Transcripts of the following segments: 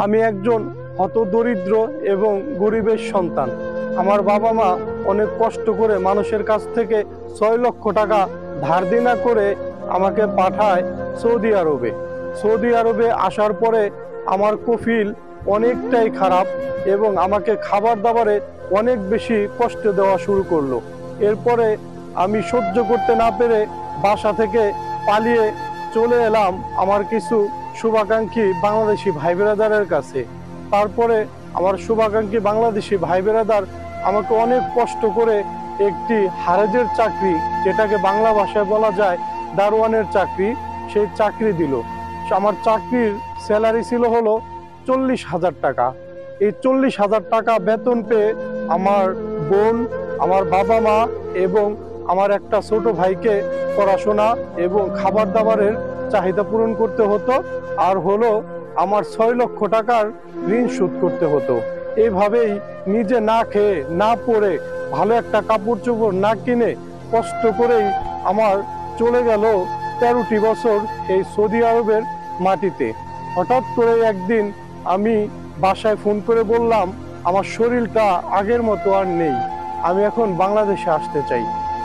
আমি একজন হতদরিদ্র এবং গরিবের সন্তান। আমার বাবা মা অনেক কষ্ট করে মানুষের কাছ থেকে 6 লক্ষ টাকা ধার দেনা করে আমাকে পাঠায় সৌদি আরবে। সৌদি আরবে আসার পরে আমার কফিল অনেকটাই খারাপ এবং আমাকে খাবার দাবারে অনেক বেশি কষ্ট দেওয়া শুরু করলো। এরপরে আমি সহ্য করতে না পেরে বাসা থেকে পালিয়ে চলে এলাম আমার কিছু শুভাকাঙ্ক্ষী বাংলাদেশি ভাই বেরাদারের কাছে। তারপরে আমার শুভাকাঙ্ক্ষী বাংলাদেশি ভাই বেরাদার আমাকে অনেক কষ্ট করে একটি হারেজের চাকরি, যেটাকে বাংলা ভাষায় বলা যায় দারোয়ানের চাকরি, সেই চাকরি দিল। আমার চাকরির স্যালারি ছিল হলো 40,000 টাকা। এই 40,000 টাকা বেতন পেয়ে আমার বোন, আমার বাবা মা এবং আমার একটা ছোট ভাইকে পড়াশোনা এবং খাবার দাবারের চাহিদা পূরণ করতে হতো, আর হলো আমার 6 লক্ষ টাকার ঋণ শোধ করতে হতো। এইভাবেই নিজে না খেয়ে না পরে ভালো একটা কাপড় চোপড় না কিনে কষ্ট করেই আমার চলে গেল 13টি বছর এই সৌদি আরবের মাটিতে। হঠাৎ করে একদিন আমি বাসায় ফোন করে বললাম আমার শরীরটা আগের মতো আর নেই, আমি এখন বাংলাদেশে আসতে চাই।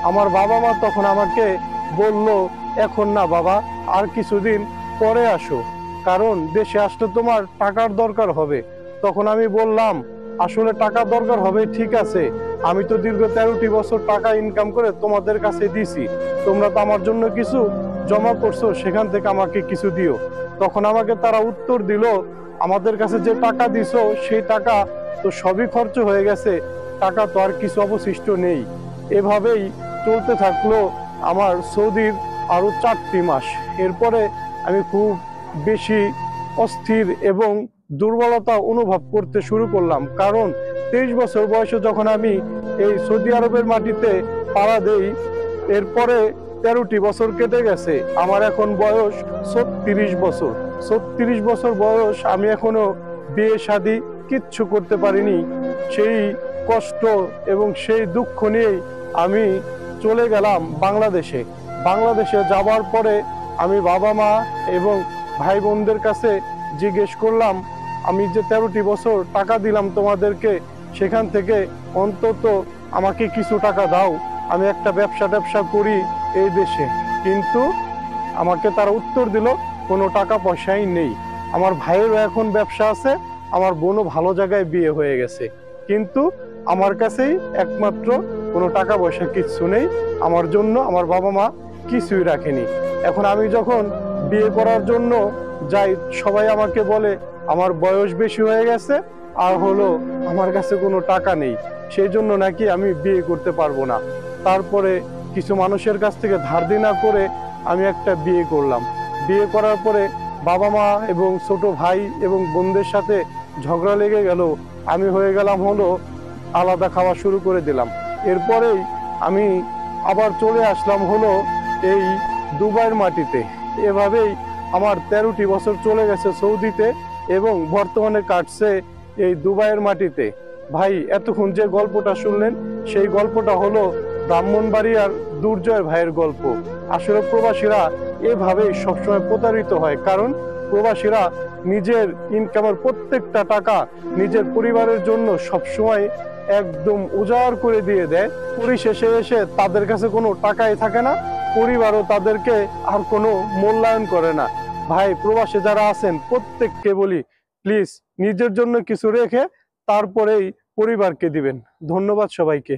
আমার বাবা মা তখন আমাকে বলল, এখন না বাবা, আর কিছুদিন পরে আসো, কারণ দেশে আসলে তোমার টাকার দরকার হবে। তখন আমি বললাম, আসলে টাকার দরকার হবে ঠিক আছে, আমি তো দীর্ঘ 13টি বছর টাকা ইনকাম করে তোমাদের কাছে দিছি, তোমরা তো আমার জন্য কিছু জমা করছো, সেখান থেকে আমাকে কিছু দিও। তখন আমাকে তারা উত্তর দিল, আমাদের কাছে যে টাকা দিছো সেই টাকা তো সবই খরচ হয়ে গেছে, টাকা তো আর কিছু অবশিষ্ট নেই। এভাবেই চলতে থাকলো আমার সৌদির আরো 4টি মাস। এরপরে আমি খুব বেশি অস্থির এবং দুর্বলতা অনুভব করতে শুরু করলাম, কারণ 23 বছর বয়সে যখন আমি এই সৌদি আরবের মাটিতে পাড়া দেই, এরপরে 13টি বছর কেটে গেছে, আমার এখন বয়স 36 বছর। 36 বছর বয়স, আমি এখনো বিয়ে শাদী কিচ্ছু করতে পারিনি। সেই কষ্ট এবং সেই দুঃখ নিয়েই আমি চলে গেলাম বাংলাদেশে। বাংলাদেশে যাবার পরে আমি বাবা মা এবং ভাই বোনদের কাছে জিজ্ঞেস করলাম, আমি যে 13টি বছর টাকা দিলাম তোমাদেরকে, সেখান থেকে অন্তত আমাকে কিছু টাকা দাও, আমি একটা ব্যবসা করি এই দেশে। কিন্তু আমাকে তারা উত্তর দিল, কোনো টাকা পয়সাই নেই। আমার ভাইয়েরও এখন ব্যবসা আছে, আমার বোনও ভালো জায়গায় বিয়ে হয়ে গেছে, কিন্তু আমার কাছেই একমাত্র কোনো টাকা পয়সা কিচ্ছু নেই। আমার জন্য আমার বাবা মা কিছুই রাখেনি। এখন আমি যখন বিয়ে করার জন্য যাই, সবাই আমাকে বলে আমার বয়স বেশি হয়ে গেছে, আর হলো আমার কাছে কোনো টাকা নেই, সেই জন্য নাকি আমি বিয়ে করতে পারবো না। তারপরে কিছু মানুষের কাছ থেকে ধার দেনা করে আমি একটা বিয়ে করলাম। বিয়ে করার পরে বাবা মা এবং ছোট ভাই এবং বোনদের সাথে ঝগড়া লেগে গেল, আমি হয়ে গেলাম হলো আলাদা খাওয়া শুরু করে দিলাম। এরপরেই আমি আবার চলে আসলাম হলো এই দুবাইয়ের মাটিতে। এভাবেই আমার 13টি বছর চলে গেছে সৌদিতে এবং বর্তমানে কাটছে এই দুবাইয়ের মাটিতে। ভাই, এতক্ষণ যে গল্পটা শুনলেন, সেই গল্পটা হলো ব্রাহ্মণবাড়িয়ার দুর্জয় ভাইয়ের গল্প। আসলে প্রবাসীরা এভাবেই সবসময় প্রতারিত হয়, কারণ প্রবাসীরা নিজের ইনকামের প্রত্যেকটা টাকা নিজের পরিবারের জন্য সবসময় একদম উজাড় করে দিয়ে দেয়। পরিশেষে এসে তাদের কাছে কোনো টাকাই থাকে না, পরিবারও তাদেরকে আর কোনো মূল্যায়ন করে না। ভাই, প্রবাসে যারা আছেন প্রত্যেককে বলি, প্লিজ নিজের জন্য কিছু রেখে তারপরেই পরিবারকে দিবেন। ধন্যবাদ সবাইকে।